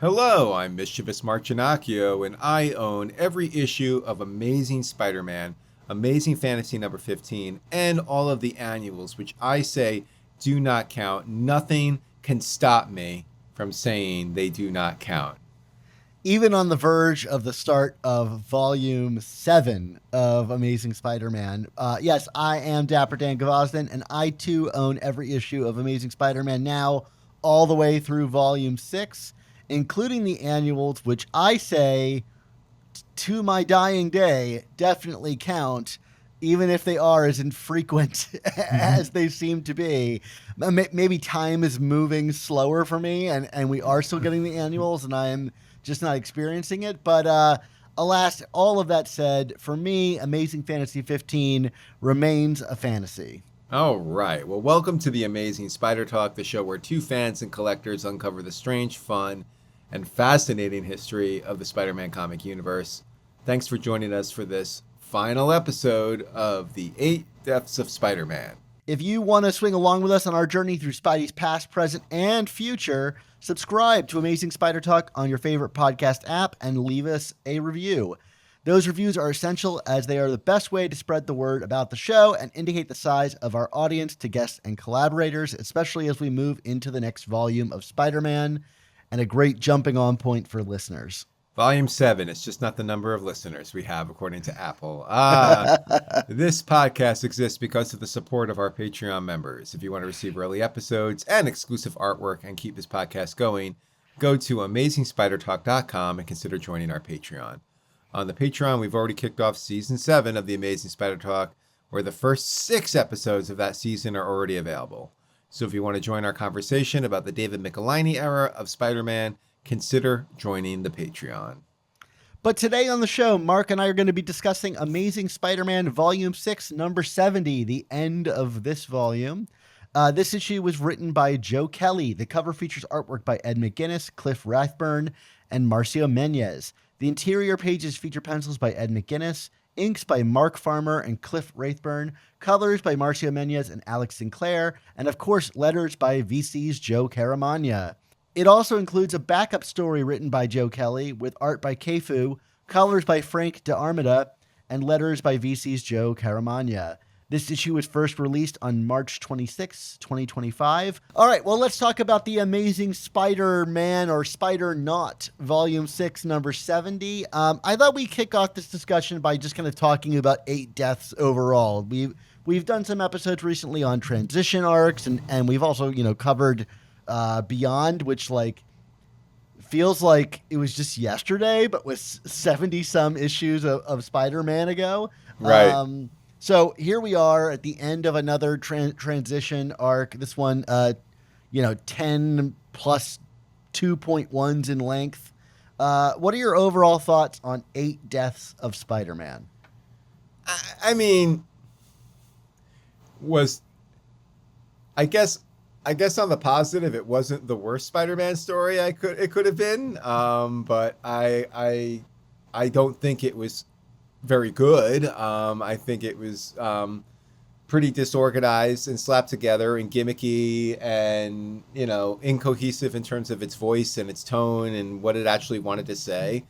Hello, I'm Mischievous Marcinacchio, and I own every issue of Amazing Spider-Man, Amazing Fantasy number 15, and all of the annuals, which I say do not count. Nothing can stop me from saying they do not count. Even on the verge of the start of volume 7 of Amazing Spider-Man. Yes, I am Dapper Dan Gvozden, and I too own every issue of Amazing Spider-Man now, all the way through volume 6, including the annuals, which I say, to my dying day, definitely count, even if they are as infrequent as they seem to be. Maybe time is moving slower for me, and we are still getting the annuals, and I am just not experiencing it. But alas, all of that said, for me, Amazing Fantasy 15 remains a fantasy. All right. Well, welcome to the Amazing Spider Talk, the show where two fans and collectors uncover the strange, fun, and fascinating history of the Spider-Man comic universe. Thanks for joining us for this final episode of the 8 Deaths of Spider-Man. If you want to swing along with us on our journey through Spidey's past, present, and future, subscribe to Amazing Spider Talk on your favorite podcast app and leave us a review. Those reviews are essential as they are the best way to spread the word about the show and indicate the size of our audience to guests and collaborators, especially as we move into the next volume of Spider-Man, and a great jumping on point for listeners. Volume 7, it's just not the number of listeners we have, according to Apple. This podcast exists because of the support of our Patreon members. If you want to receive early episodes and exclusive artwork and keep this podcast going, go to AmazingSpiderTalk.com and consider joining our Patreon. On the Patreon, we've already kicked off Season 7 of the Amazing Spider Talk, where the first 6 episodes of that season are already available. So if you want to join our conversation about the David Michelinie era of Spider-Man, consider joining the Patreon. But today on the show, Mark and I are going to be discussing Amazing Spider-Man Volume 6, number 70, the end of this volume. This issue was written by Joe Kelly. The cover features artwork by Ed McGuinness, Cliff Rathburn, and Marcio Menyz. The interior pages feature pencils by Ed McGuinness, inks by Mark Farmer and Cliff Rathburn, colors by Marcio Menyz and Alex Sinclair, and of course, letters by VC's Joe Caramagna. It also includes a backup story written by Joe Kelly with art by Cafu, colors by Frank D'Armida, and letters by VC's Joe Caramagna. This issue was first released on March 26, 2025. All right, well, let's talk about the Amazing Spider-Man or Spider-Not, Volume 6, number 70. I thought we'd kick off this discussion by just kind of talking about 8 deaths overall. We've done some episodes recently on transition arcs, and we've also, covered Beyond, which feels like it was just yesterday, but with 70-some issues of Spider-Man ago. Right. So here we are at the end of another transition arc. This one, 10 plus 2.1s in length. What are your overall thoughts on 8 deaths of Spider-Man? I guess on the positive, it wasn't the worst Spider-Man story it could have been. But I don't think it was very good. I think it was pretty disorganized and slapped together and gimmicky and, incohesive in terms of its voice and its tone and what it actually wanted to say.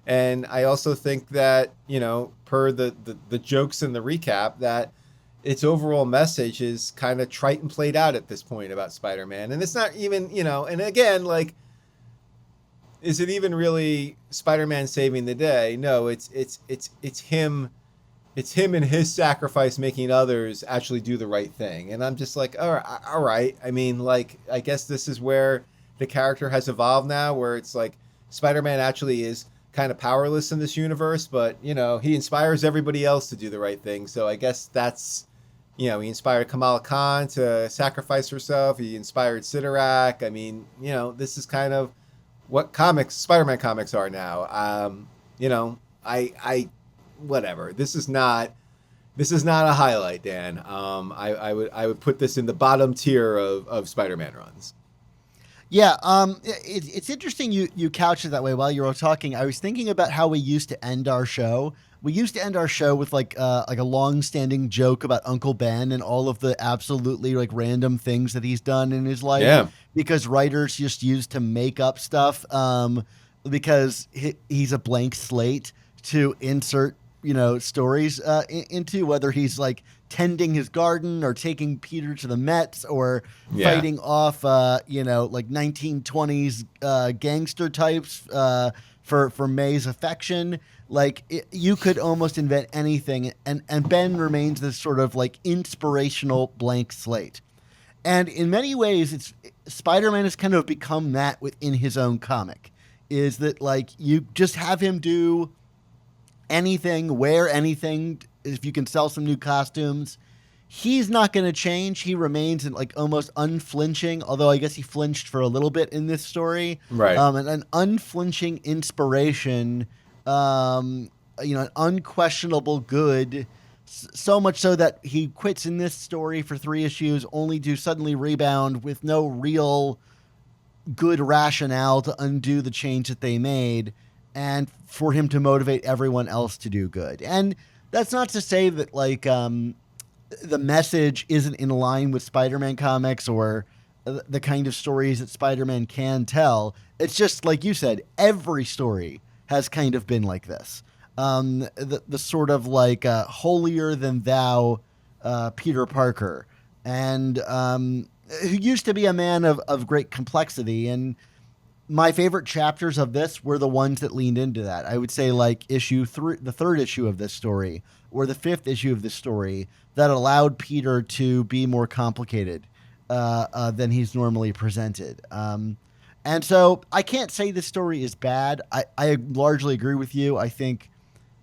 And I also think that, per the jokes in the recap, that its overall message is kind of trite and played out at this point about Spider-Man. And it's not even, and again, is it even really Spider-Man saving the day? No, it's him. It's him and his sacrifice making others actually do the right thing. And I'm just like, all right. I guess this is where the character has evolved now, where it's like Spider-Man actually is kind of powerless in this universe, but, he inspires everybody else to do the right thing. So I guess that's, he inspired Kamala Khan to sacrifice herself. He inspired Sidorak. This is kind of what Spider-Man comics are now. Whatever. This is not a highlight, Dan. I would put this in the bottom tier of Spider-Man runs. Yeah, it's interesting you couch it that way while you were talking. I was thinking about how we used to end our show. We used to end our show with like a long-standing joke about Uncle Ben and all of the absolutely like random things that he's done in his life Yeah. because writers just used to make up stuff because he's a blank slate to insert stories into, whether he's like tending his garden or taking Peter to the Mets or Yeah. fighting off like 1920s gangster types for May's affection. Like you could almost invent anything, and Ben remains this sort of like inspirational blank slate. And in many ways, it's Spider-Man has kind of become that within his own comic. Is that like you just have him do anything, wear anything, if you can sell some new costumes. He's not going to change. He remains in like almost unflinching, although I guess he flinched for a little bit in this story. Right. And an unflinching inspiration, an unquestionable good. So much so that he quits in this story for 3 issues, only to suddenly rebound with no real good rationale to undo the change that they made and for him to motivate everyone else to do good. And that's not to say that like the message isn't in line with Spider-Man comics or the kind of stories that Spider-Man can tell. It's just like you said, every story has kind of been like this. The sort of like holier than thou Peter Parker, and who used to be a man of great complexity. And my favorite chapters of this were the ones that leaned into that. I would say like issue 3, the 3rd issue of this story, or the 5th issue of this story, that allowed Peter to be more complicated than he's normally presented. And so I can't say this story is bad. I largely agree with you. I think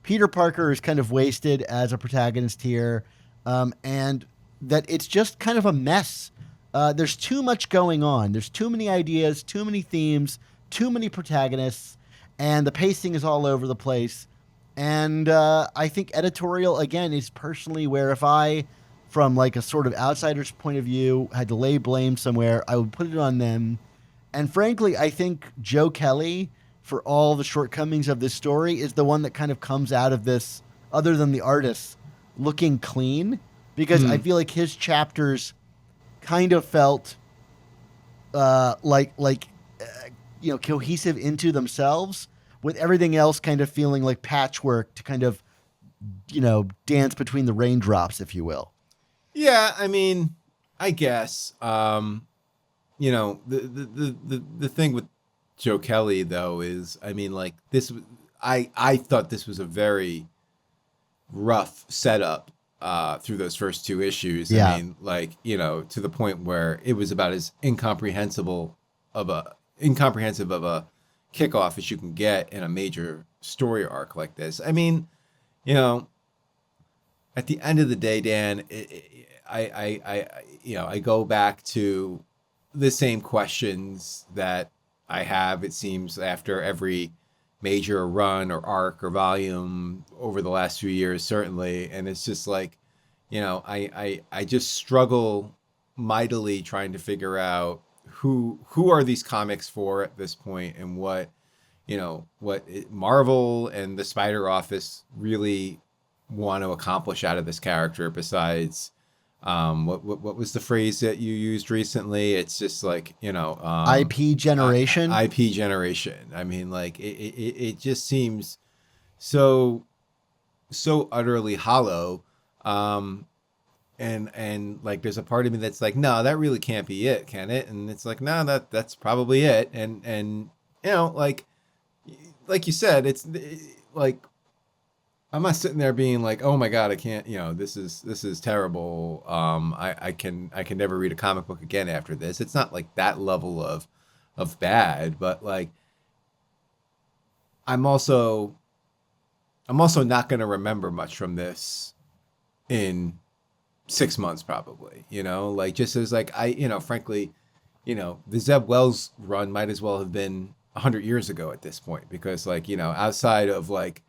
Peter Parker is kind of wasted as a protagonist here, and that it's just kind of a mess. There's too much going on. There's too many ideas, too many themes, too many protagonists, and the pacing is all over the place. And I think editorial, again, is personally where if I, from like a sort of outsider's point of view, had to lay blame somewhere, I would put it on them. And frankly, I think Joe Kelly, for all the shortcomings of this story, is the one that kind of comes out of this, other than the artist, looking clean. Because I feel like his chapters kind of felt cohesive into themselves, with everything else kind of feeling like patchwork to kind of dance between the raindrops, if you will. Yeah, I mean, I guess the thing with Joe Kelly though is, I mean, like this, I thought this was a very rough setup through those first 2 issues. Yeah. I mean, like, to the point where it was about as incomprehensive of a kickoff as you can get in a major story arc like this. I mean, at the end of the day, Dan, I go back to the same questions that I have, it seems, after every major run or arc or volume over the last few years, certainly. And it's just like, I just struggle mightily trying to figure out who are these comics for at this point, and what Marvel and the Spider Office really want to accomplish out of this character, besides what was the phrase that you used recently? It's just like, IP generation. IP generation. I mean, like it just seems so utterly hollow. And like there's a part of me that's like, no, that really can't be it, can it? And it's like, no, that's probably it. And like you said, it's like, I'm not sitting there being like, oh my God, I can't, this is terrible. I can never read a comic book again after this. It's not like that level of bad, but like, I'm also not going to remember much from this in 6 months, probably, like just as like, frankly, the Zeb Wells run might as well have been 100 years ago at this point, because like, outside of like,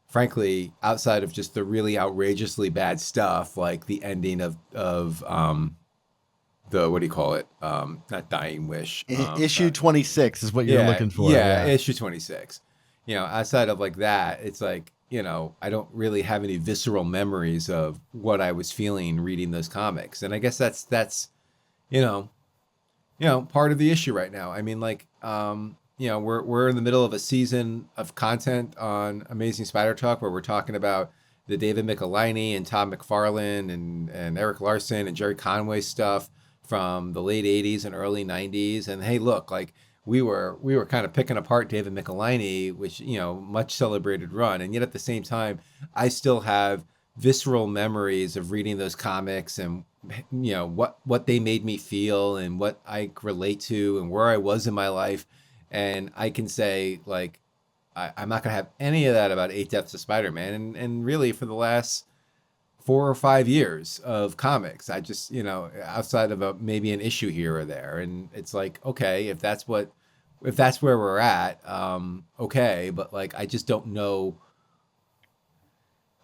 frankly, outside of just the really outrageously bad stuff, like the ending of what do you call it? Not Dying Wish. Issue 26 is what you're Yeah, looking for. yeah, issue 26. Outside of like that, it's like, I don't really have any visceral memories of what I was feeling reading those comics. And I guess that's, you know, part of the issue right now. I mean, like, we're in the middle of a season of content on Amazing Spider Talk where we're talking about the David Michelinie and Todd McFarlane and Eric Larson and Jerry Conway stuff from the late 80s and early 90s. And hey, look, like we were kind of picking apart David Michelinie, which, much celebrated run. And yet at the same time, I still have visceral memories of reading those comics and, what they made me feel and what I relate to and where I was in my life. And I can say, like, I'm not going to have any of that about Eight Deaths of Spider-Man. And really, for the last 4 or 5 years of comics, I just, outside of maybe an issue here or there. And it's like, okay, if that's where we're at, okay. But like, I just don't know.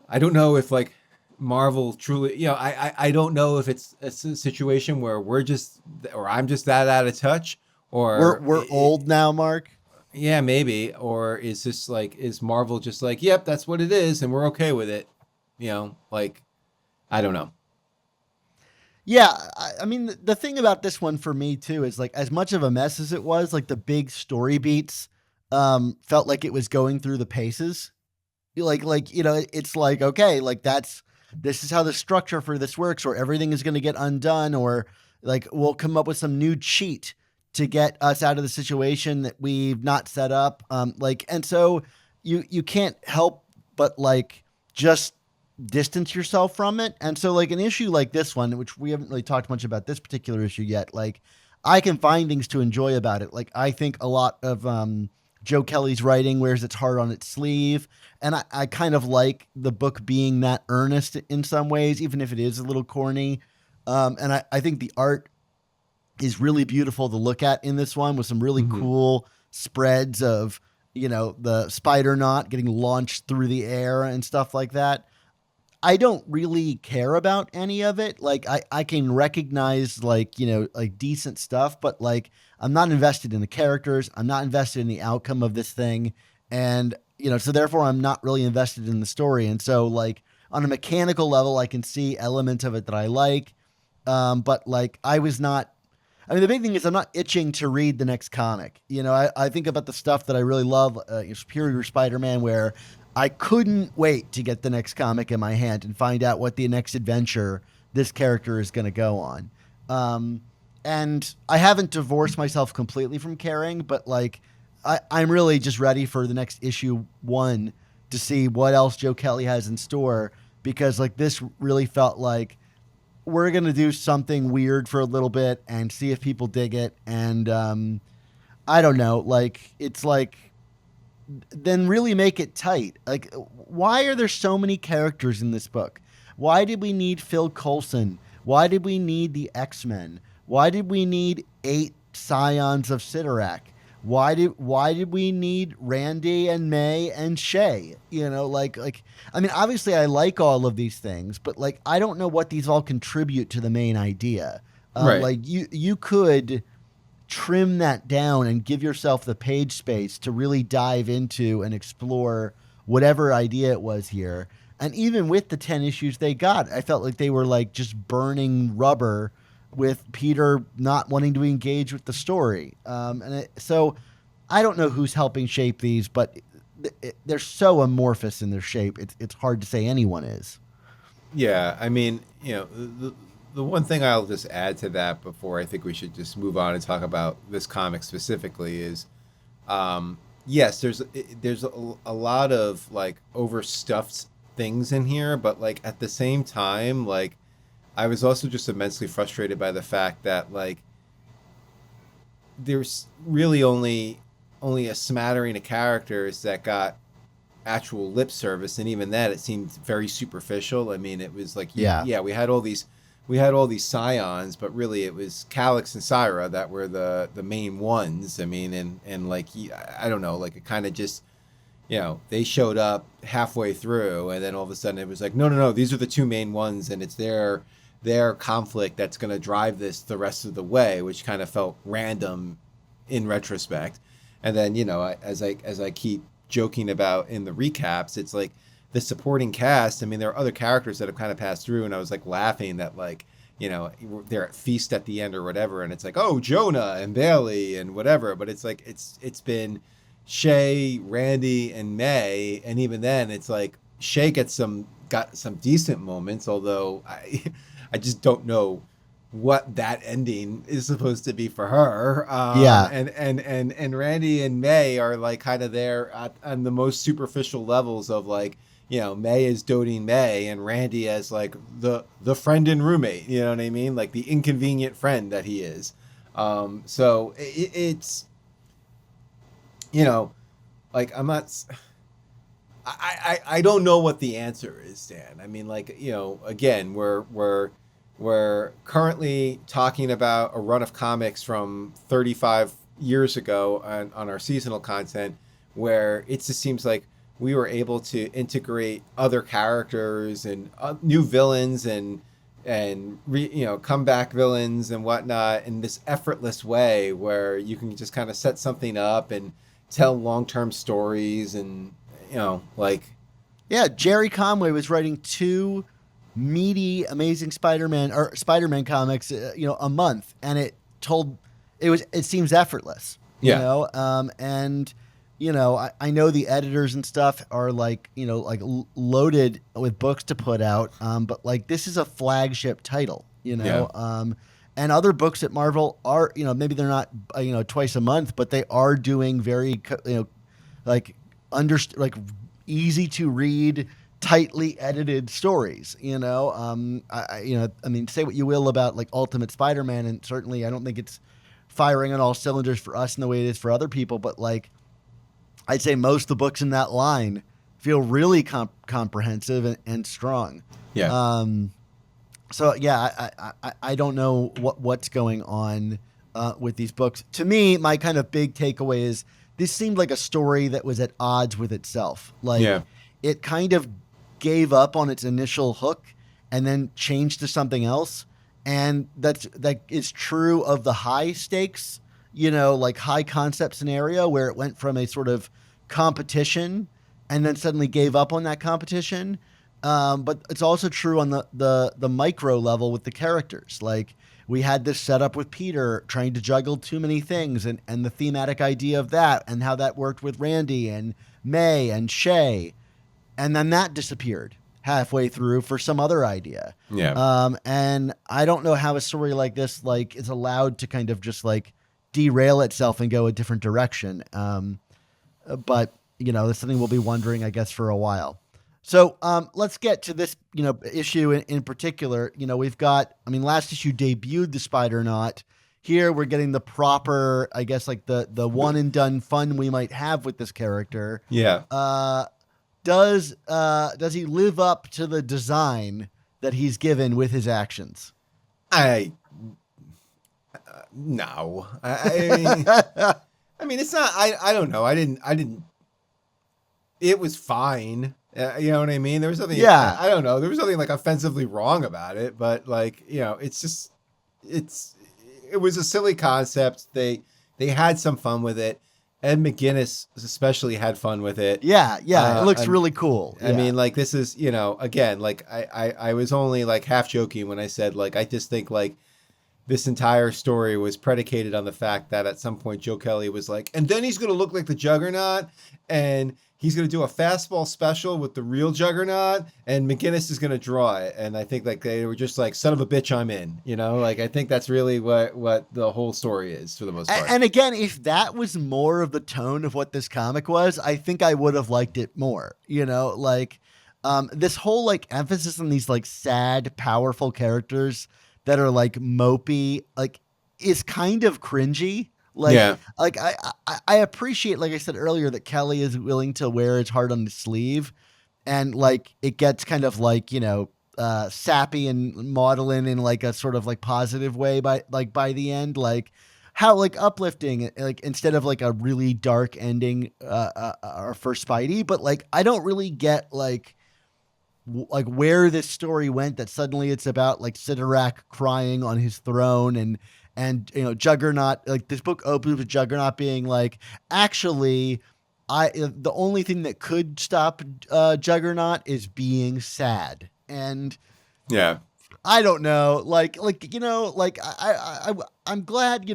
I don't know if like Marvel truly, I don't know if it's a situation where I'm just that out of touch, or We're old now, Mark. yeah, maybe. Or is this like, is Marvel just like, yep, that's what it is, and we're okay with it? Like, I don't know. Yeah, I mean, the thing about this one for me too is like, as much of a mess as it was, like the big story beats felt like it was going through the paces. It's like, okay, like this is how the structure for this works, or everything is going to get undone, or like we'll come up with some new cheat to get us out of the situation that we've not set up. And so you can't help but like just distance yourself from it. And so like an issue like this one, which we haven't really talked much about this particular issue yet, like I can find things to enjoy about it. Like I think a lot of Joe Kelly's writing wears its heart on its sleeve. And I kind of like the book being that earnest in some ways, even if it is a little corny. And I think the art is really beautiful to look at in this one, with some really cool spreads of, the spider knot getting launched through the air and stuff like that. I don't really care about any of it. Like I can recognize like, like decent stuff, but like I'm not invested in the characters. I'm not invested in the outcome of this thing. And, so therefore I'm not really invested in the story. And so like on a mechanical level, I can see elements of it that I like. But like the big thing is I'm not itching to read the next comic. I think about the stuff that I really love, Superior Spider-Man, where I couldn't wait to get the next comic in my hand and find out what the next adventure this character is going to go on. And I haven't divorced myself completely from caring, but like I'm really just ready for the next issue 1 to see what else Joe Kelly has in store, because like this really felt like we're going to do something weird for a little bit and see if people dig it. And I don't know, like it's like, then really make it tight. Like, why are there so many characters in this book? Why did we need Phil Coulson? Why did we need the X-Men? Why did we need 8 scions of Sidorak? Why did we need Randy and May and Shay? I mean, obviously I like all of these things, but like I don't know what these all contribute to the main idea. Right. Like you could trim that down and give yourself the page space to really dive into and explore whatever idea it was here. And even with the 10 issues they got, I felt like they were like just burning rubber with Peter not wanting to engage with the story. So I don't know who's helping shape these, but they're so amorphous in their shape. It's hard to say anyone is. Yeah. I mean, the one thing I'll just add to that before I think we should just move on and talk about this comic specifically is, yes, there's a lot of like overstuffed things in here, but like at the same time, like I was also just immensely frustrated by the fact that like there's really only a smattering of characters that got actual lip service, and even that it seemed very superficial. I mean, it was like yeah, we had all these scions, but really it was Calix and Syra that were the main ones. I mean, and like I don't know, like it kind of just, they showed up halfway through, and then all of a sudden it was like no, these are the 2 main ones, and it's their their conflict that's going to drive this the rest of the way, which kind of felt random in retrospect. And then, as I keep joking about in the recaps, it's like the supporting cast. I mean, there are other characters that have kind of passed through, and I was like laughing that like, they're at feast at the end or whatever, and it's like, oh, Jonah and Bailey and whatever, but it's like it's been Shay, Randy, and May, and even then, it's like Shay got some decent moments, although I just don't know what that ending is supposed to be for her. Yeah. And Randy and May are like kind of there on the most superficial levels of like, May is doting May and Randy as like the friend and roommate, you know what I mean? Like the inconvenient friend that he is. So it's, like I'm not, I don't know what the answer is, Dan. I mean, like, again, we're currently talking about a run of comics from 35 years ago on our seasonal content, where it just seems like we were able to integrate other characters and new villains and comeback villains and whatnot in this effortless way, where you can just kind of set something up and tell long-term stories and like. Yeah, Jerry Conway was writing 2 meaty Amazing Spider-Man or Spider-Man comics, a month, and it seems effortless, Yeah. and I know the editors and stuff are like, loaded with books to put out, but like this is a flagship title, Yeah. and other books at Marvel are, maybe they're not, twice a month, but they are doing very, like easy to read, tightly edited stories. I mean, say what you will about like Ultimate Spider-Man, and certainly I don't think it's firing on all cylinders for us in the way it is for other people, but like I'd say most of the books in that line feel really comprehensive and strong. Yeah. So yeah, I don't know what's going on with these books. To me, my kind of big takeaway is this seemed like a story that was at odds with itself. Like Yeah. it kind of gave up on its initial hook and then changed to something else. And that is true of the high stakes, like high concept scenario where it went from a sort of competition and then suddenly gave up on that competition. But it's also true on the micro level with the characters. Like we had this setup with Peter trying to juggle too many things and the thematic idea of that and how that worked with Randy and May and Shay. And then that disappeared halfway through for some other idea. Yeah. And I don't know how a story like this, like, is allowed to kind of just like derail itself and go a different direction. But that's something we'll be wondering, I guess, for a while. So let's get to this, issue in particular. We've got, last issue debuted the Spider-Naut. Here we're getting the proper, I guess, like the one and done fun we might have with this character. Yeah. Does he live up to the design that he's given with his actions? No. I mean, it's not. I don't know. I didn't. It was fine. You know what I mean? There was nothing. Yeah. I don't know. There was nothing like offensively wrong about it, but like it's just it was a silly concept. They had some fun with it. Ed McGuinness especially had fun with it. Yeah, it looks really cool. I mean, like this is, again, like I was only like half joking when I said like I just think like this entire story was predicated on the fact that at some point Joe Kelly was like, and then he's going to look like the Juggernaut and he's going to do a fastball special with the real Juggernaut and McGuinness is going to draw it. And I think like they were just like, son of a bitch, I'm in, like I think that's really what the whole story is for the most part. And again, if that was more of the tone of what this comic was, I think I would have liked it more, like this whole like emphasis on these like sad, powerful characters that are like mopey, like is kind of cringy. Like, yeah. Like I appreciate, like I said earlier, that Kelly is willing to wear his heart on his sleeve, and like it gets kind of like sappy and maudlin in like a sort of like positive way by the end, like how like uplifting, like instead of like a really dark ending for Spidey, but like I don't really get like like where this story went, that suddenly it's about like Sidorak crying on his throne, and Juggernaut, like this book opens with Juggernaut being like, actually, the only thing that could stop Juggernaut is being sad. And Yeah. I don't know, I'm glad,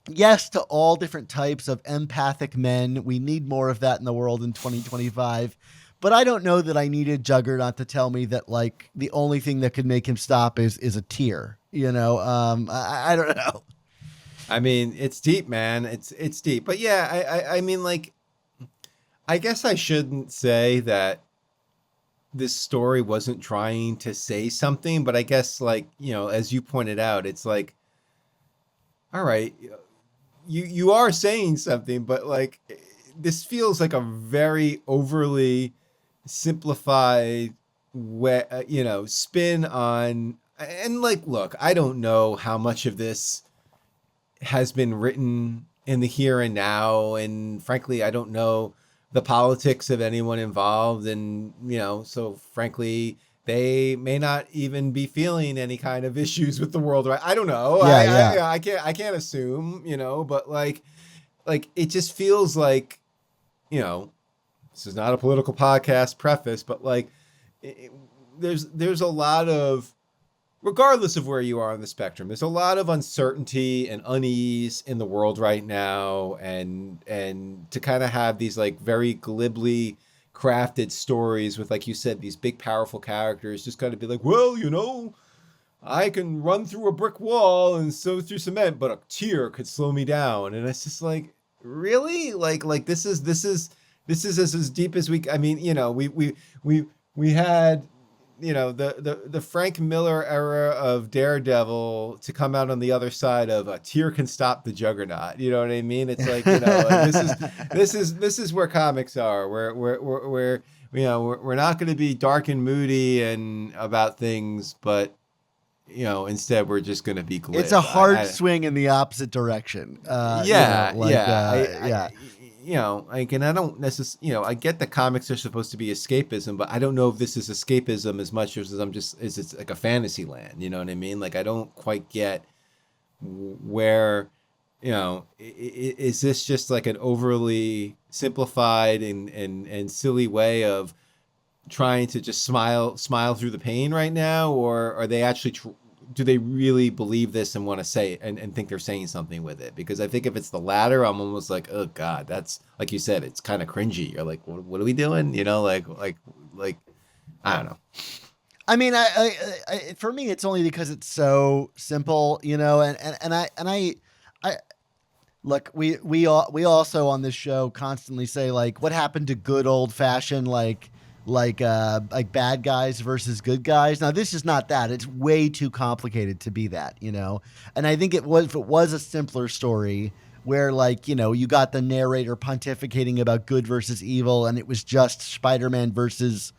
yes to all different types of empathic men. We need more of that in the world in 2025. But I don't know that I needed Juggernaut to tell me that like the only thing that could make him stop is a tear. I don't know. I mean, it's deep, man. It's deep. But yeah, I mean, like, I guess I shouldn't say that this story wasn't trying to say something, but I guess, like, as you pointed out, it's like, all right, you are saying something, but like this feels like a very overly simplified way, spin on. And like, look, I don't know how much of this has been written in the here and now, and frankly, I don't know the politics of anyone involved, and so frankly, they may not even be feeling any kind of issues with the world, right? I don't know. I can't assume, but like it just feels like, this is not a political podcast preface, but like there's a lot of, regardless of where you are on the spectrum, there's a lot of uncertainty and unease in the world right now, and to kind of have these like very glibly crafted stories with, like you said, these big powerful characters just kind of be like, well, I can run through a brick wall and sew through cement, but a tear could slow me down. And it's just like, really, like this is as deep as I mean, we had, the Frank Miller era of Daredevil to come out on the other side of a tear can stop the Juggernaut. You know what I mean? It's like, like, this is where comics are. We're not going to be dark and moody and about things, but instead we're just going to be glib. It's a hard swing in the opposite direction. And I don't necessarily, I get that comics are supposed to be escapism, but I don't know if this is escapism as much as it's like a fantasy land. You know what I mean? Like, I don't quite get where, is this just like an overly simplified and silly way of trying to just smile through the pain right now? Or are they actually, do they really believe this and want to say it and think they're saying something with it? Because I think if it's the latter, I'm almost like, oh God, that's, like you said, it's kind of cringy. You're like, what are we doing? Like, I don't know. I mean, I for me, it's only because it's so simple, and I look, we also on this show constantly say, like, what happened to good old fashioned, like bad guys versus good guys. Now, this is not that. It's way too complicated to be that, And I think if it was a simpler story where, like, you got the narrator pontificating about good versus evil, and it was just Spider-Man versus,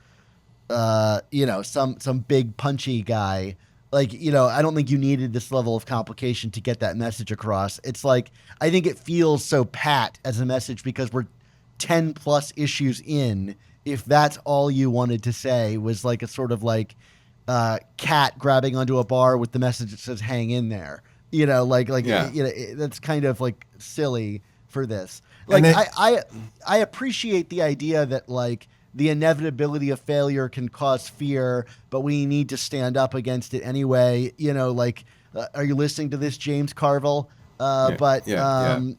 some big punchy guy. Like, I don't think you needed this level of complication to get that message across. It's like, I think it feels so pat as a message because we're 10 plus issues in. If that's all you wanted to say was like a sort of like cat grabbing onto a bar with the message that says "hang in there," that's kind of like silly for this. Like, I appreciate the idea that like the inevitability of failure can cause fear, but we need to stand up against it anyway. Are you listening to this, James Carville? I mean,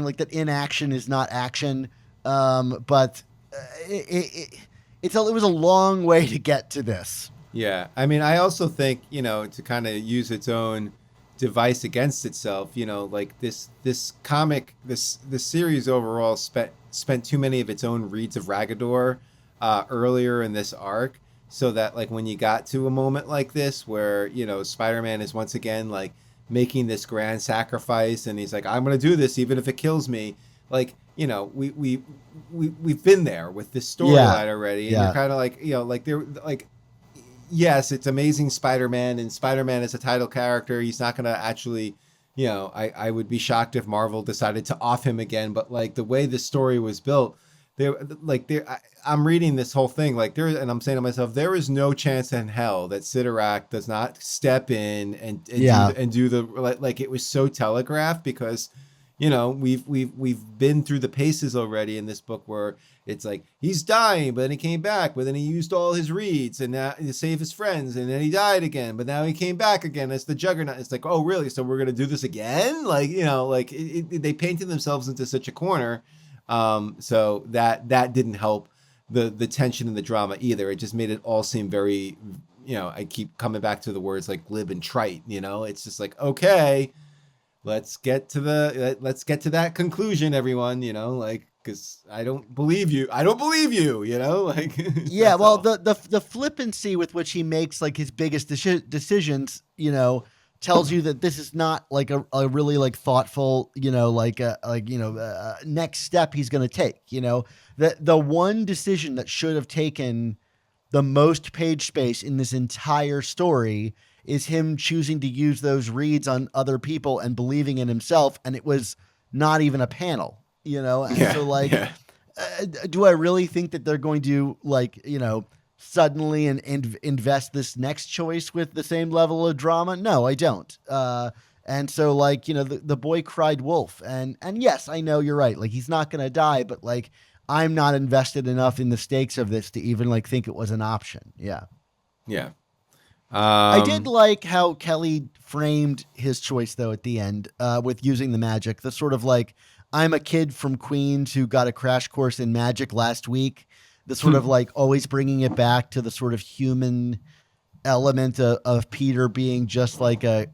like, that inaction is not action, but. It was a long way to get to this. Yeah. I mean, I also think, to kind of use its own device against itself, like this comic, this series overall spent too many of its own reads of Ragador earlier in this arc, so that, like, when you got to a moment like this where, Spider-Man is once again like making this grand sacrifice, and he's like, I'm going to do this even if it kills me. Like, we've been there with this storyline already, and you're kind of like, like, they're like, yes, it's Amazing Spider-Man, and Spider-Man is a title character. He's not going to actually, I would be shocked if Marvel decided to off him again. But like the way the story was built, I'm reading this whole thing and I'm saying to myself, there is no chance in hell that Sidorak does not step in Yeah. do the like it was so telegraphed because we've been through the paces already in this book where it's like he's dying, but then he came back, but then he used all his reeds and now to save his friends, and then he died again, but now he came back again as the Juggernaut. It's like, oh really? So we're gonna do this again? They painted themselves into such a corner. So that didn't help the tension and the drama either. It just made it all seem very, I keep coming back to the words like glib and trite. It's just like, okay, let's get to that conclusion, everyone. Because I don't believe you. Yeah, well, the flippancy with which he makes like his biggest decisions, tells you that this is not like a really like thoughtful, next step he's going to take. The one decision that should have taken the most page space in this entire story is him choosing to use those reads on other people and believing in himself, and it was not even a panel. And Yeah, so like. yeah. Do I really think that they're going to suddenly and invest this next choice with the same level of drama? No, I don't. And so the boy cried wolf, and yes, I know you're right. Like he's not going to die, but like I'm not invested enough in the stakes of this to even like think it was an option. Yeah. Yeah. I did like how Kelly framed his choice though at the end with using the magic, the sort of like, I'm a kid from Queens who got a crash course in magic last week. The sort of like always bringing it back to the sort of human element of Peter being just like a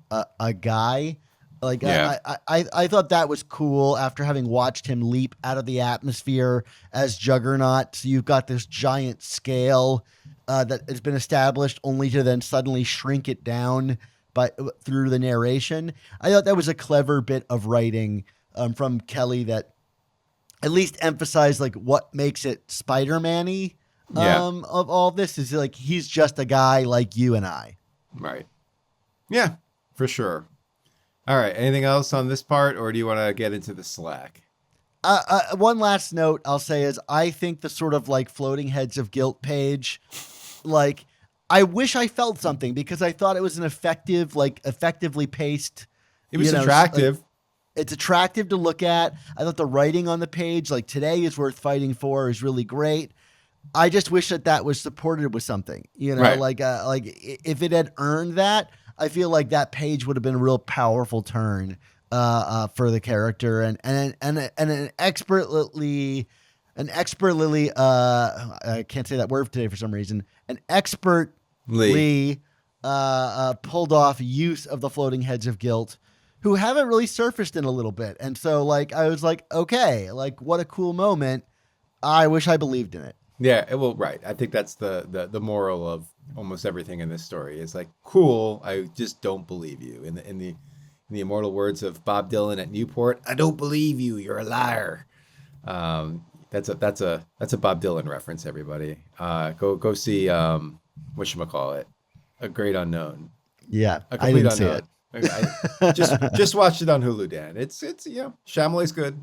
guy. Like Yeah. I thought that was cool after having watched him leap out of the atmosphere as Juggernaut. So you've got this giant scale that has been established only to then suddenly shrink it down through the narration. I thought that was a clever bit of writing from Kelly that at least emphasized like what makes it Spider-Man-y of all this is like he's just a guy like you and I. Right. Yeah, for sure. All right. Anything else on this part, or do you want to get into the slack? One last note I'll say is I think the sort of like floating heads of guilt page, like I wish I felt something because I thought it was an effectively paced. It was attractive. It's attractive to look at. I thought the writing on the page, like today is worth fighting for, is really great. I just wish that was supported with something, Right. like if it had earned that, I feel like that page would have been a real powerful turn for the character and an expertly I can't say that word today for some reason. An expertly pulled off use of the floating heads of guilt, who haven't really surfaced in a little bit. And so like I was like, okay, like what a cool moment. I wish I believed in it. Yeah, right. I think that's the moral of almost everything in this story. Is like, cool, I just don't believe you. In the immortal words of Bob Dylan at Newport, I don't believe you. You're a liar. That's a Bob Dylan reference, everybody. Go see whatchamacallit, A Great Unknown. Yeah, A I Complete didn't Unknown. see it. Just watched it on Hulu, Dan. It's Shyamalan's good.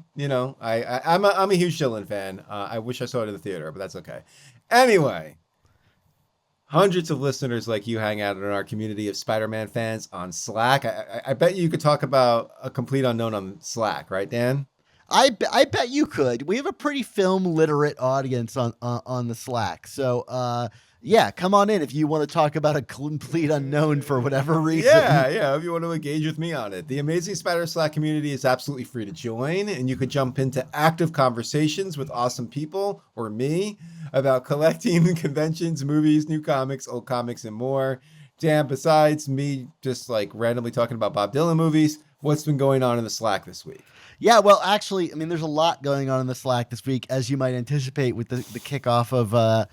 I'm a huge Dylan fan. I wish I saw it in the theater, but that's okay. Anyway, hundreds of listeners like you hang out in our community of Spider-Man fans on Slack. I bet you could talk about A Complete Unknown on Slack, right, Dan? I bet you could. We have a pretty film literate audience on the Slack. So yeah, come on in if you want to talk about A Complete Unknown for whatever reason. Yeah. If you want to engage with me on it. The Amazing Spider Slack community is absolutely free to join, and you could jump into active conversations with awesome people or me about collecting, conventions, movies, new comics, old comics, and more. Dan, besides me just like randomly talking about Bob Dylan movies, what's been going on in the Slack this week? Yeah, well, actually, I mean, there's a lot going on in the Slack this week, as you might anticipate with the kickoff of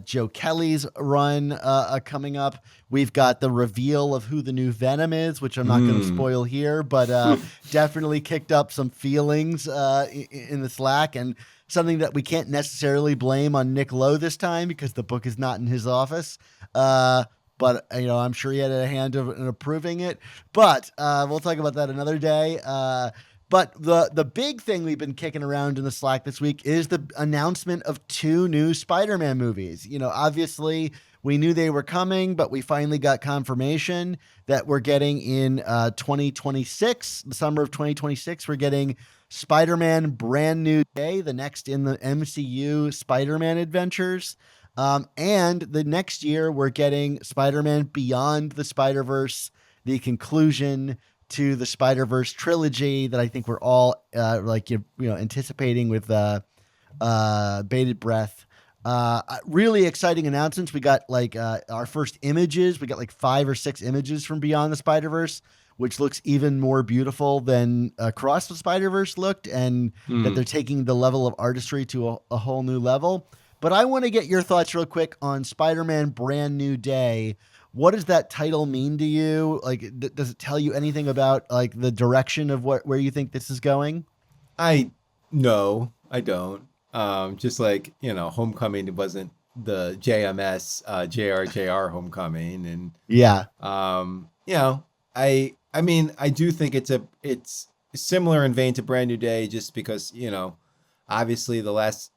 Joe Kelly's run coming up. We've got the reveal of who the new Venom is, which I'm not going to spoil here, but definitely kicked up some feelings in the Slack, and something that we can't necessarily blame on Nick Lowe this time because the book is not in his office. But I'm sure he had a hand in approving it. But we'll talk about that another day. But the big thing we've been kicking around in the Slack this week is the announcement of 2 new Spider-Man movies. Obviously we knew they were coming, but we finally got confirmation that we're getting in 2026, the summer of 2026, we're getting Spider-Man Brand New Day, the next in the MCU Spider-Man adventures. And the next year we're getting Spider-Man Beyond the Spider-Verse, the conclusion to the Spider-Verse trilogy that I think we're all anticipating with bated breath. Really exciting announcements. We got our first images. We got 5 or 6 images from Beyond the Spider-Verse, which looks even more beautiful than Across the Spider-Verse looked, and that they're taking the level of artistry to a whole new level. But I want to get your thoughts real quick on Spider-Man Brand New Day. What does that title mean to you? Does it tell you anything about the direction of where you think this is going? No, I don't. Just Homecoming wasn't the JMS JRJR Homecoming, and Yeah. I mean, I do think it's similar in vein to Brand New Day, just because obviously the last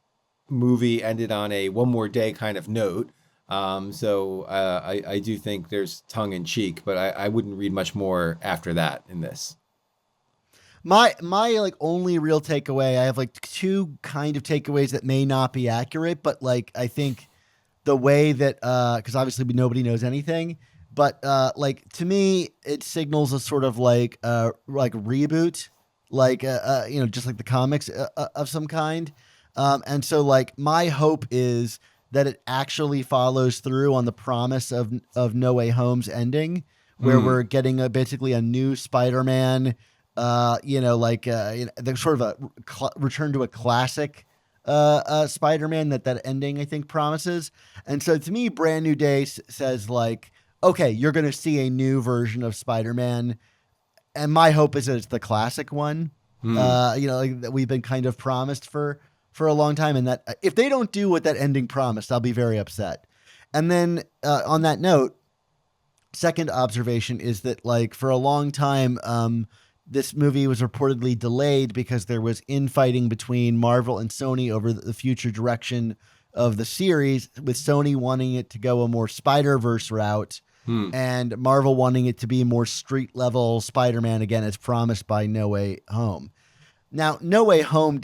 movie ended on a one more day kind of note. So I do think there's tongue in cheek, but I wouldn't read much more after that in this. My only real takeaway, I have 2 kind of takeaways that may not be accurate, but I think the way that because obviously nobody knows anything, but to me it signals a sort of reboot, just like the comics of some kind. And so my hope is that it actually follows through on the promise of No Way Home's ending, where we're getting basically a new Spider-Man, the sort of a return to a classic Spider-Man that ending I think promises. And so to me, Brand New Day says okay, you're going to see a new version of Spider-Man, and my hope is that it's the classic one. That we've been kind of promised for a long time, and that if they don't do what that ending promised, I'll be very upset. And then on that note, second observation is that for a long time, this movie was reportedly delayed because there was infighting between Marvel and Sony over the future direction of the series, with Sony wanting it to go a more Spider-Verse route and Marvel wanting it to be more street level Spider-Man, again, as promised by No Way Home. Now, No Way Home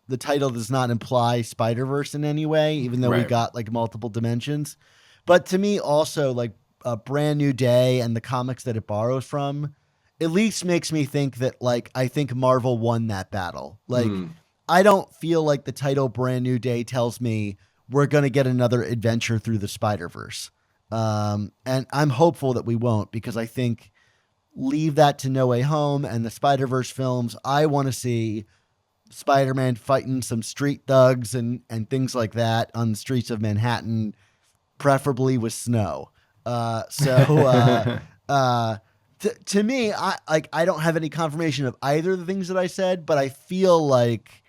the title does not imply Spider-Verse in any way, even though we got multiple dimensions. But to me also a Brand New Day and the comics that it borrows from at least makes me think that I think Marvel won that battle. I don't feel like the title Brand New Day tells me we're going to get another adventure through the Spider-Verse. And I'm hopeful that we won't, because I think leave that to No Way Home and the Spider-Verse films. I want to see Spider-Man fighting some street thugs and things like that on the streets of Manhattan, preferably with snow. To me, I don't have any confirmation of either of the things that I said, but I feel like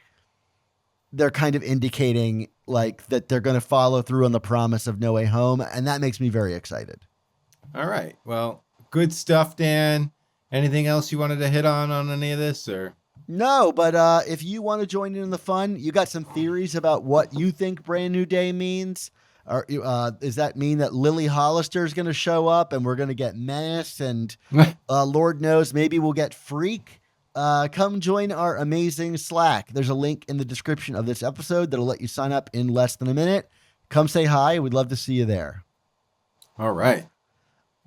they're kind of indicating that they're going to follow through on the promise of No Way Home, and that makes me very excited. All right. Well, good stuff, Dan. Anything else you wanted to hit on any of this, or? No, but if you want to join in the fun, you got some theories about what you think Brand New Day means. Or does that mean that Lily Hollister is going to show up and we're going to get Menace and Lord knows, maybe we'll get Freak? Come join our amazing Slack. There's a link in the description of this episode that'll let you sign up in less than a minute. Come say hi. We'd love to see you there. All right.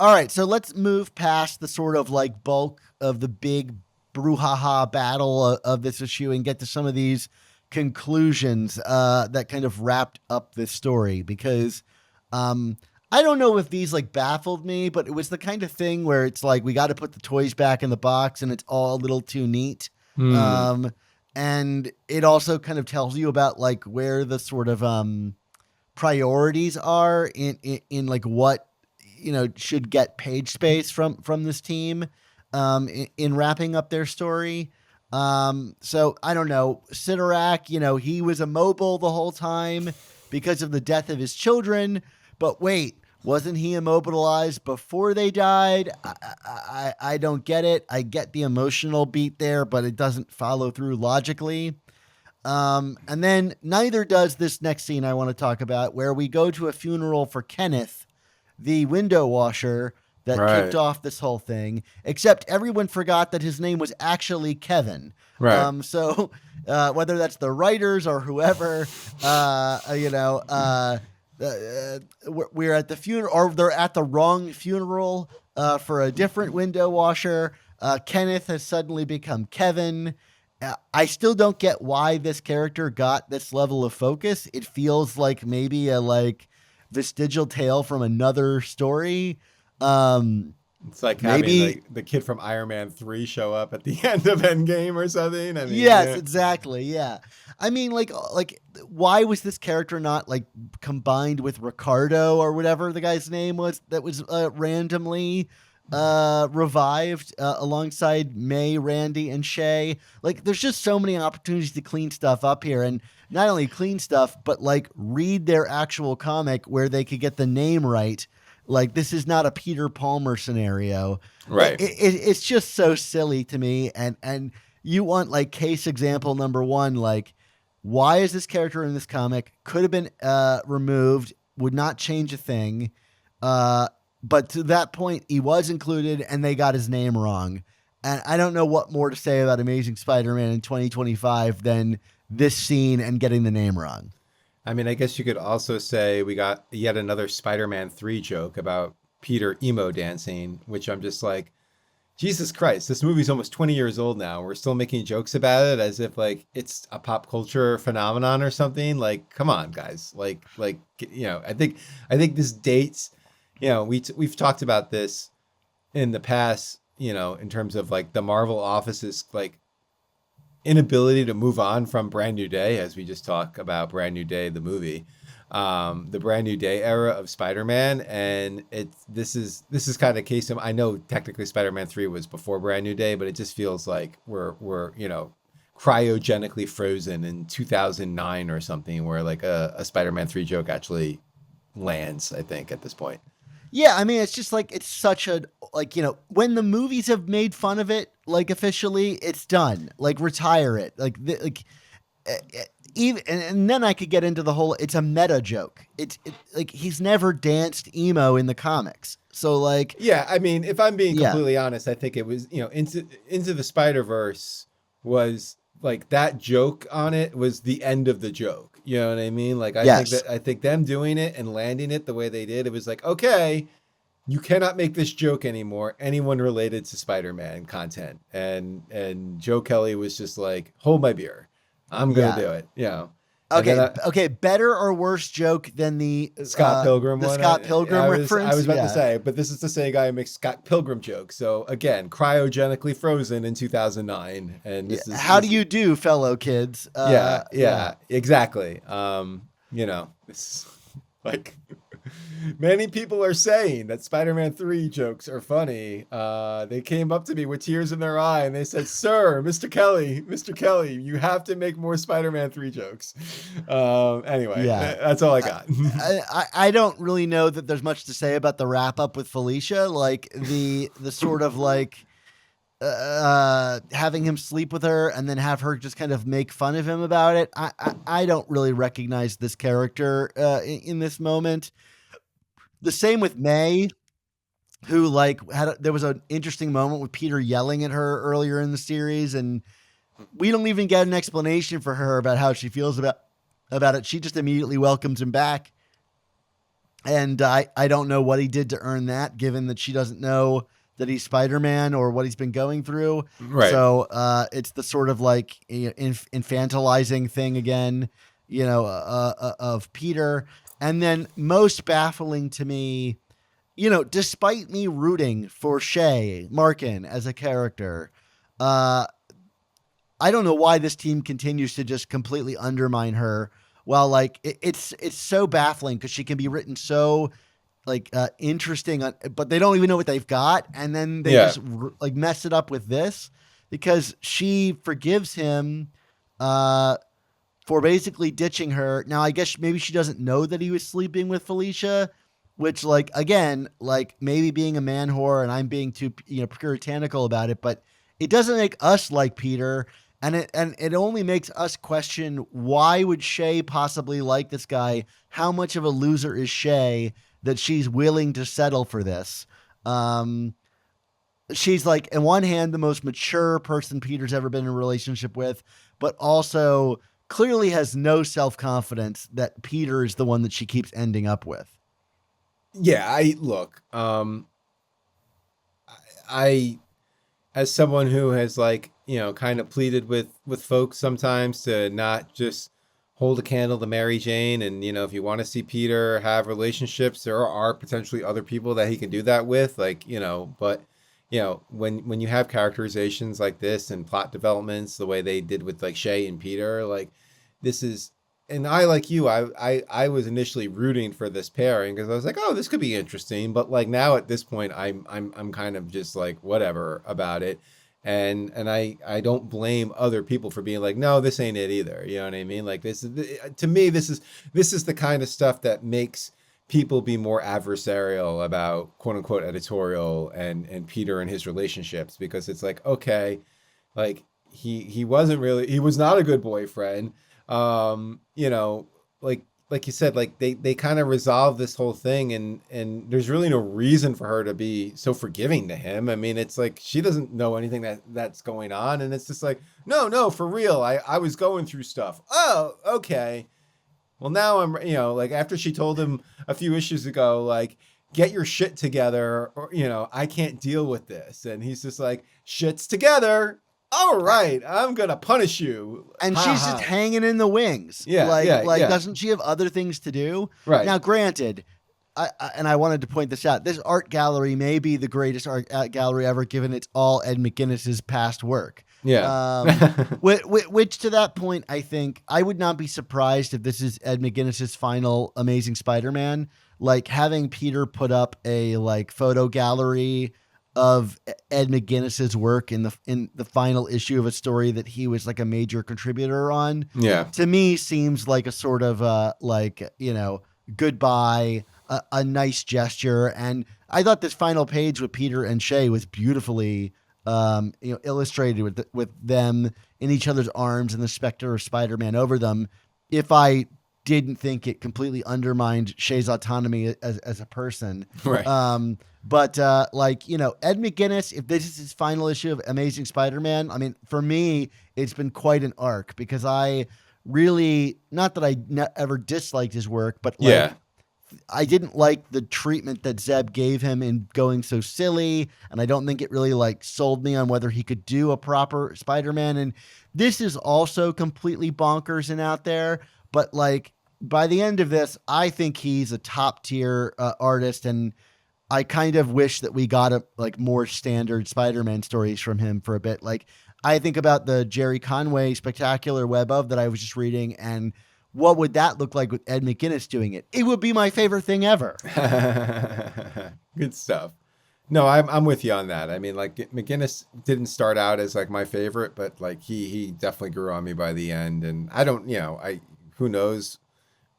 All right. So let's move past the sort of bulk of the big brouhaha battle of this issue and get to some of these conclusions that kind of wrapped up this story, because I don't know if these baffled me, but it was the kind of thing where it's we got to put the toys back in the box and it's all a little too neat. And it also kind of tells you about where the sort of priorities are in what should get page space from this team in wrapping up their story. So I don't know, Sidorak, he was immobile the whole time because of the death of his children. But wait, Wasn't he immobilized before they died? I don't get it. I get the emotional beat there, but it doesn't follow through logically. And then neither does this next scene I want to talk about, where we go to a funeral for Kenneth, the window washer that kicked Right. off this whole thing, except everyone forgot that his name was actually Kevin. Right. So whether that's the writers or whoever, we're at the funeral, or they're at the wrong funeral for a different window washer. Kenneth has suddenly become Kevin. I still don't get why this character got this level of focus. It feels like maybe a vestigial tale from another story. It's like Maybe having the kid from Iron Man 3 show up at the end of Endgame or something. I mean, yes, yeah. exactly. Yeah. I mean, why was this character not combined with Ricardo or whatever the guy's name was that was randomly revived alongside May, Randy, and Shay? There's just so many opportunities to clean stuff up here, and not only clean stuff, but read their actual comic where they could get the name right. This is not a Peter Palmer scenario. Right. It's just so silly to me. And you want case example number one, why is this character in this comic? Could have been removed, would not change a thing. But to that point, he was included and they got his name wrong. And I don't know what more to say about Amazing Spider-Man in 2025 than this scene and getting the name wrong. I mean, I guess you could also say we got yet another Spider-Man 3 joke about Peter emo dancing, which I'm just like, Jesus Christ, this movie's almost 20 years old now. We're still making jokes about it as if it's a pop culture phenomenon or something. Come on, guys. I think this dates, we've talked about this in the past, in terms of the Marvel office's inability to move on from Brand New Day, as we just talked about Brand New Day, the movie, the Brand New Day era of Spider-Man. And this is kind of a case of, I know technically Spider-Man 3 was before Brand New Day, but it just feels like we're cryogenically frozen in 2009 or something, where a Spider-Man 3 joke actually lands, I think, at this point. Yeah, I mean, it's just it's such a, when the movies have made fun of it, officially, it's done. Retire it. Even, and then I could get into the whole, it's a meta joke. It's he's never danced emo in the comics. So yeah, I mean, if I'm being completely honest, I think it was, into the Spider-Verse was that joke on it was the end of the joke. You know what I mean? I think them doing it and landing it the way they did, it was okay, you cannot make this joke anymore, anyone related to Spider-Man content. And Joe Kelly was just hold my beer. I'm going to do it. Okay, better or worse joke than the Scott Pilgrim the one? Scott Pilgrim reference? I was about to say, but this is the same guy who makes Scott Pilgrim jokes. So again, cryogenically frozen in 2009. And this is how do you do, fellow kids? Yeah, exactly. It's many people are saying that Spider-Man 3 jokes are funny. They came up to me with tears in their eye and they said, "Sir, Mr. Kelly, you have to make more Spider-Man 3 jokes." Anyway, that's all I got. I don't really know that there's much to say about the wrap up with Felicia, the sort of having him sleep with her and then have her just kind of make fun of him about it. I don't really recognize this character in this moment. The same with May, who there was an interesting moment with Peter yelling at her earlier in the series, and we don't even get an explanation for her about how she feels about it. She just immediately welcomes him back. And I don't know what he did to earn that, given that she doesn't know that he's Spider-Man or what he's been going through. Right. So it's the sort of infantilizing thing again, of Peter. And then most baffling to me, despite me rooting for Shay Markin as a character, I don't know why this team continues to just completely undermine her. Well, it's so baffling because she can be written so interesting, but they don't even know what they've got, and then they just mess it up with this, because she forgives him for basically ditching her. Now, I guess maybe she doesn't know that he was sleeping with Felicia, which like, again, like maybe being a man whore and I'm being too, puritanical about it, but it doesn't make us like Peter. And it only makes us question, why would Shay possibly like this guy? How much of a loser is Shay that she's willing to settle for this? She's like, in one hand, the most mature person Peter's ever been in a relationship with, but also clearly has no self-confidence that Peter is the one that she keeps ending up with. Yeah, I look, I as someone who has like, kind of pleaded with folks sometimes to not just hold a candle to Mary Jane, and if you want to see Peter have relationships, there are potentially other people that he can do that with, like, but when you have characterizations like this and plot developments the way they did with like Shay and Peter, like this is, and I, like you, I was initially rooting for this pairing because I was like, oh, this could be interesting, but like now at this point I'm kind of just like whatever about it. And I don't blame other people for being like, no, this ain't it either. You know what I mean? Like this is, to me, this is the kind of stuff that makes people be more adversarial about quote unquote editorial and Peter and his relationships, because it's like, okay, like he wasn't really, he was not a good boyfriend. Like you said, like they kind of resolve this whole thing, and there's really no reason for her to be so forgiving to him. I mean, it's like she doesn't know anything that's going on, and it's just like, no, for real. I was going through stuff. Oh, okay. Well, now I'm, like after she told him a few issues ago, like, get your shit together, or, I can't deal with this. And he's just like, shit's together. All right, I'm going to punish you. And Ha she's just ha. hanging in the wings. Yeah, Like, yeah, yeah. doesn't she have other things to do? Right. Now, granted, I wanted to point this out. This art gallery may be the greatest art gallery ever, given it's all Ed McGuinness's past work. Yeah. Which to that point, I think I would not be surprised if this is Ed McGuinness's final Amazing Spider-Man. Like having Peter put up a like photo gallery of Ed McGuinness's work in the final issue of a story that he was like a major contributor on. Yeah. To me, seems like a sort of goodbye, a nice gesture. And I thought this final page with Peter and Shay was beautifully illustrated with them in each other's arms and the specter of Spider-Man over them. If I didn't think it completely undermined Shay's autonomy as a person. Right. But Ed McGuinness, if this is his final issue of Amazing Spider-Man, I mean, for me, it's been quite an arc, because I really, not that I ever disliked his work, but like, Yeah. I didn't like the treatment that Zeb gave him in going so silly, and I don't think it really like sold me on whether he could do a proper Spider-Man. And this is also completely bonkers and out there, but like by the end of this, I think he's a top tier artist, and I kind of wish that we got more standard Spider-Man stories from him for a bit. Like I think about the Jerry Conway Spectacular Web of that I was just reading, and what would that look like with Ed McGuinness doing it? It would be my favorite thing ever. Good stuff. No, I'm with you on that. I mean, like McGuinness didn't start out as like my favorite, but like he definitely grew on me by the end. And I don't, who knows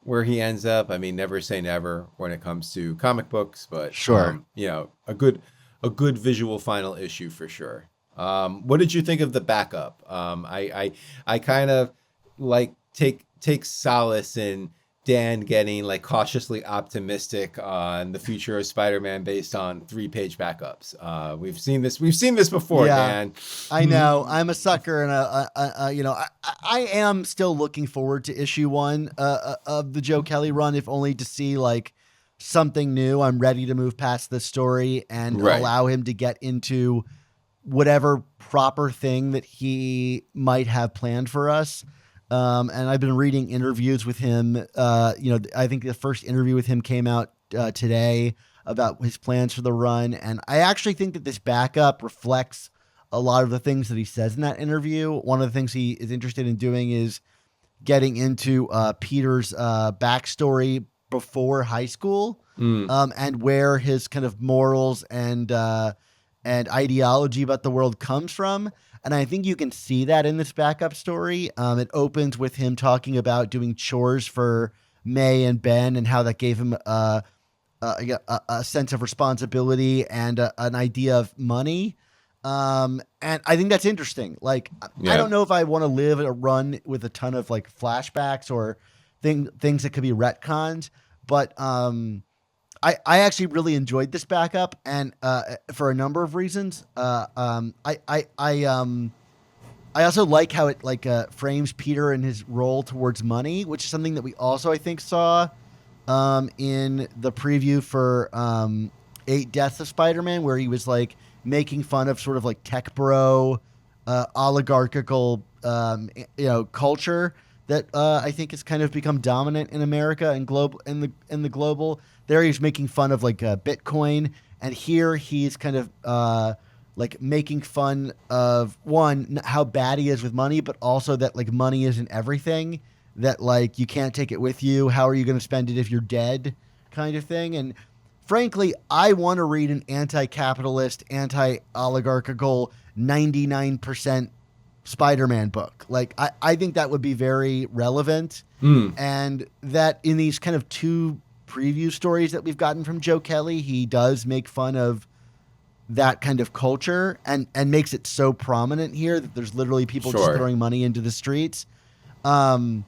where he ends up. I mean, never say never when it comes to comic books, but Sure. a good visual final issue for sure. What did you think of the backup? I kind of like take solace in Dan getting like cautiously optimistic on the future of Spider-Man based on 3-page backups. We've seen this before, Yeah. Dan. I know. I'm a sucker, and I am still looking forward to issue 1 of the Joe Kelly run, if only to see like something new. I'm ready to move past this story and Right. allow him to get into whatever proper thing that he might have planned for us. And I've been reading interviews with him. I think the first interview with him came out today about his plans for the run. And I actually think that this backup reflects a lot of the things that he says in that interview. One of the things he is interested in doing is getting into Peter's backstory before high school, and where his kind of morals and ideology about the world comes from. And I think you can see that in this backup story. It opens with him talking about doing chores for May and Ben, and how that gave him a sense of responsibility and an idea of money. And I think that's interesting. Like, I Yeah. don't know if I want to live a run with a ton of like flashbacks or things that could be retconned, but I actually really enjoyed this backup, and for a number of reasons. I also like how it like frames Peter and his role towards money, which is something that we also I think saw in the preview for Eight Deaths of Spider-Man, where he was like making fun of sort of like tech bro, oligarchical, culture that I think has kind of become dominant in America and in the global. There, he's making fun of like Bitcoin, and here he's kind of like making fun of one how bad he is with money, but also that like money isn't everything, that like you can't take it with you. How are you going to spend it if you're dead? Kind of thing. And frankly, I want to read an anti-capitalist, anti-oligarchical 99% Spider-Man book. Like I think that would be very relevant. Mm, And that in these kind of two preview stories that we've gotten from Joe Kelly, he does make fun of that kind of culture and makes it so prominent here that there's literally people just sure. throwing money into the streets. Um,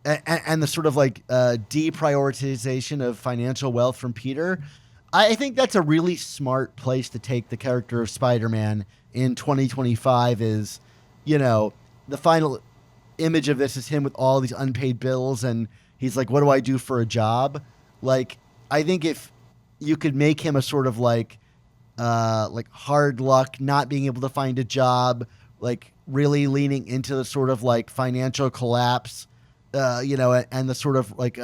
and the sort of like deprioritization of financial wealth from Peter. I think that's a really smart place to take the character of Spider-Man in 2025 is, you know, the final image of this is him with all these unpaid bills and he's like, what do I do for a job? Like, I think if you could make him a sort of like hard luck, not being able to find a job, like really leaning into the sort of like financial collapse, and the sort of like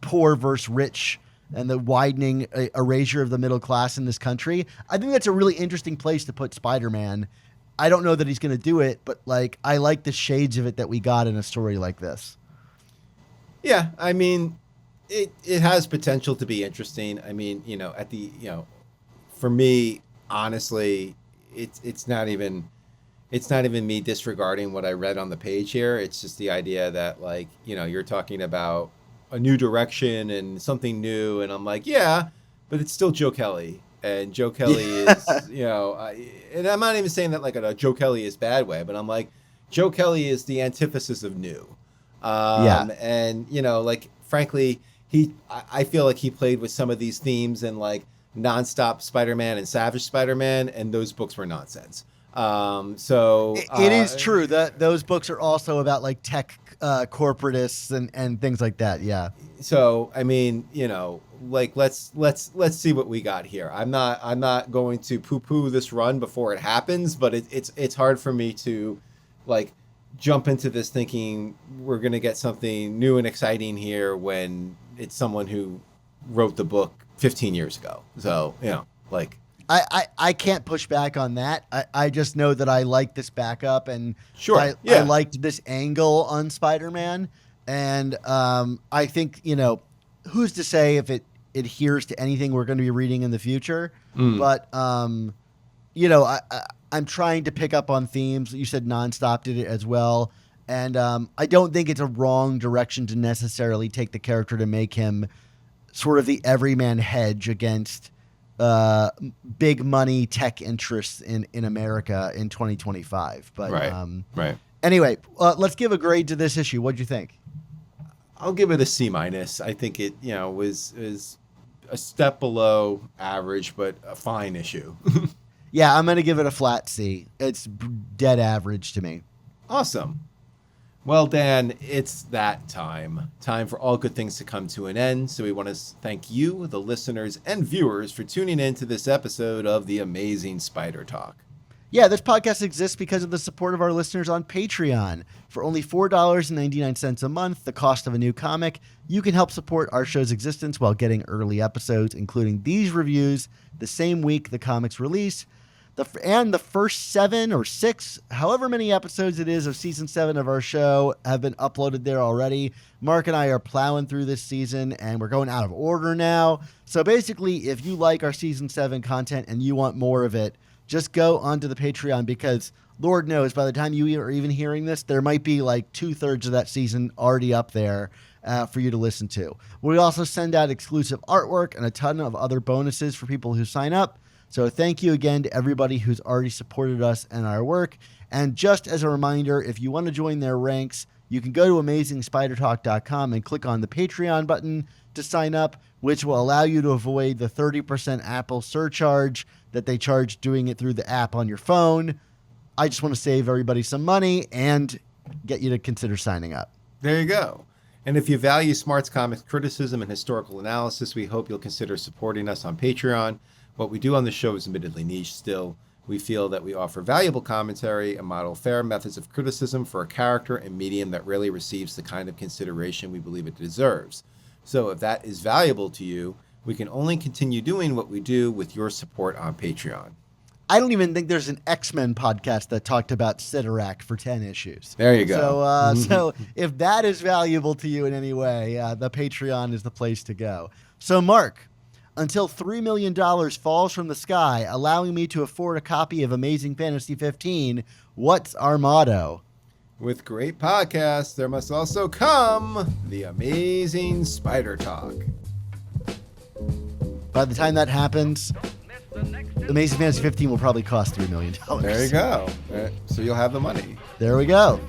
poor versus rich and the widening erasure of the middle class in this country. I think that's a really interesting place to put Spider-Man. I don't know that he's going to do it, but like I like the shades of it that we got in a story like this. Yeah, I mean, it has potential to be interesting. I mean, for me, honestly, it's not even me disregarding what I read on the page here. It's just the idea that like, you're talking about a new direction and something new, and I'm like, yeah, but it's still Joe Kelly, and Joe Kelly Yeah. is, and I'm not even saying that like a Joe Kelly is bad way, but I'm like, Joe Kelly is the antithesis of new, Yeah. and like frankly, I feel like he played with some of these themes and like nonstop Spider-Man and Savage Spider-Man, and those books were nonsense. So It is true that those books are also about like tech corporatists and things like that. Yeah. so I mean, like let's see what we got here. I'm not going to poo-poo this run before it happens, but it's hard for me to like jump into this thinking we're gonna get something new and exciting here when it's someone who wrote the book 15 years ago. So like I can't push back on that. I just know that I like this backup and sure, I yeah, liked this angle on Spider-Man. And I think, who's to say if it adheres to anything we're going to be reading in the future. mm, But, I'm trying to pick up on themes. You said Nonstop did it as well. And I don't think it's a wrong direction to necessarily take the character to make him sort of the everyman hedge against uh, big money tech interests in America in 2025. But right, right. anyway, let's give a grade to this issue. What'd you think? I'll give it a C minus. I think it was a step below average, but a fine issue. Yeah, I'm going to give it a flat C. It's dead average to me. Awesome. Well, Dan, it's that time. Time for all good things to come to an end. So we want to thank you, the listeners and viewers, for tuning in to this episode of the Amazing Spider Talk. Yeah, this podcast exists because of the support of our listeners on Patreon. For only $4.99 a month, the cost of a new comic, you can help support our show's existence while getting early episodes, including these reviews, the same week the comics release. The first 7 or 6, however many episodes it is of season 7 of our show have been uploaded there already. Mark and I are plowing through this season and we're going out of order now. So basically, if you like our season 7 content and you want more of it, just go onto the Patreon because Lord knows by the time you are even hearing this, there might be like 2/3 of that season already up there. for you to listen to. We also send out exclusive artwork and a ton of other bonuses for people who sign up. So thank you again to everybody who's already supported us and our work. And just as a reminder, if you want to join their ranks, you can go to amazingspidertalk.com and click on the Patreon button to sign up, which will allow you to avoid the 30% Apple surcharge that they charge doing it through the app on your phone. I just want to save everybody some money and get you to consider signing up. There you go. And if you value Smart's comics criticism and historical analysis, we hope you'll consider supporting us on Patreon. What we do on the show is admittedly niche still. We feel that we offer valuable commentary and model fair methods of criticism for a character and medium that rarely receives the kind of consideration we believe it deserves. So if that is valuable to you, we can only continue doing what we do with your support on Patreon. I don't even think there's an X-Men podcast that talked about Sidorak for 10 issues. There you go. So if that is valuable to you in any way, the Patreon is the place to go. So Mark, until $3 million falls from the sky, allowing me to afford a copy of Amazing Fantasy 15, what's our motto? With great podcasts, there must also come the Amazing Spider Talk. By the time that happens, Amazing Fantasy 15 will probably cost $3 million. There you go. So you'll have the money. There we go.